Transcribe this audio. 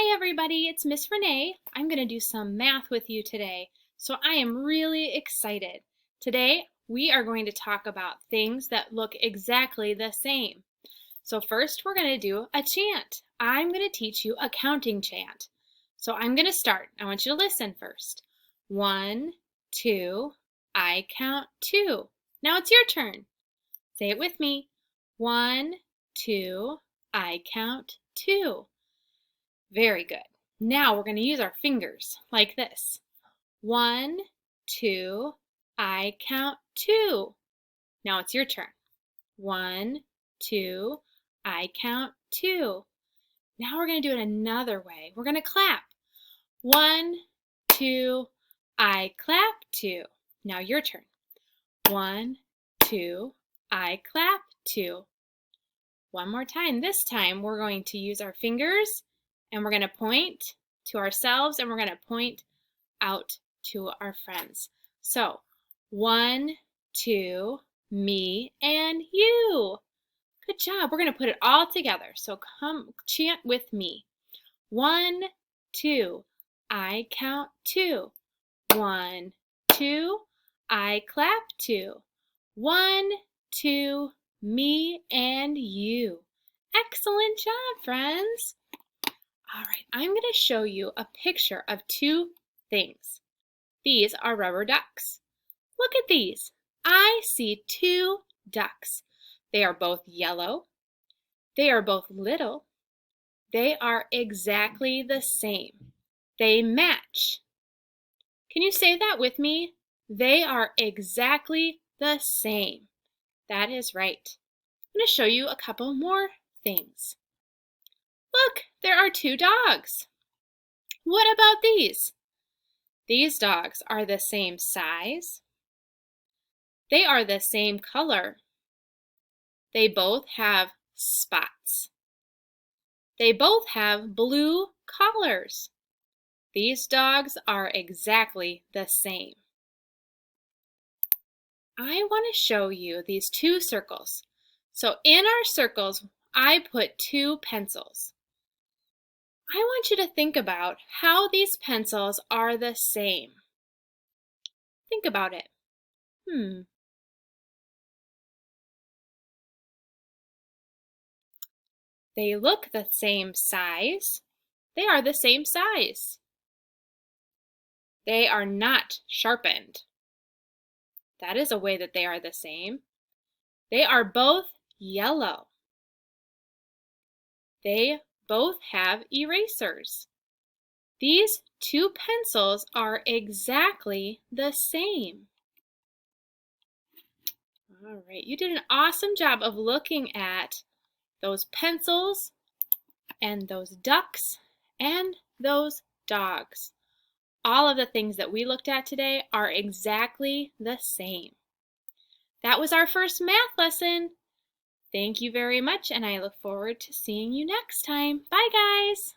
Hi everybody, it's Miss Renee. I'm going to do some math with you today, so I am really excited. Today we are going to talk about things that look exactly the same. So first we're going to do a chant. I'm going to teach you a counting chant. So I'm going to start. I want you to listen first. 1, 2, I count 2. Now it's your turn. Say it with me. 1, 2, I count 2. Very good. Now we're going to use our fingers like this. 1, 2, I count 2. Now it's your turn. 1, 2, I count 2. Now we're going to do it another way. We're going to clap. 1, 2, I clap 2. Now your turn. 1, 2, I clap 2. One more time. This time we're going to use our fingers and we're going to point to ourselves and we're going to point out to our friends. So 1, 2, me and you. Good job. We're going to put it all together. So come chant with me. 1, 2, I count 2. 1, 2, I clap 2. 1, 2, me and you. Excellent job, friends. All right, I'm going to show you a picture of two things. These are rubber ducks. Look at these. I see two ducks. They are both yellow. They are both little. They are exactly the same. They match. Can you say that with me? They are exactly the same. That is right. I'm going to show you a couple more things. Look, there are two dogs. What about these? These dogs are the same size. They are the same color. They both have spots. They both have blue collars. These dogs are exactly the same. I want to show you these two circles. So in our circles, I put two pencils. I want you to think about how these pencils are the same. Think about it. They look the same size. They are the same size. They are not sharpened. That is a way that they are the same. They are both yellow. They both have erasers. These two pencils are exactly the same. All right, you did an awesome job of looking at those pencils and those ducks and those dogs. All of the things that we looked at today are exactly the same. That was our first math lesson. Thank you very much, and I look forward to seeing you next time. Bye, guys.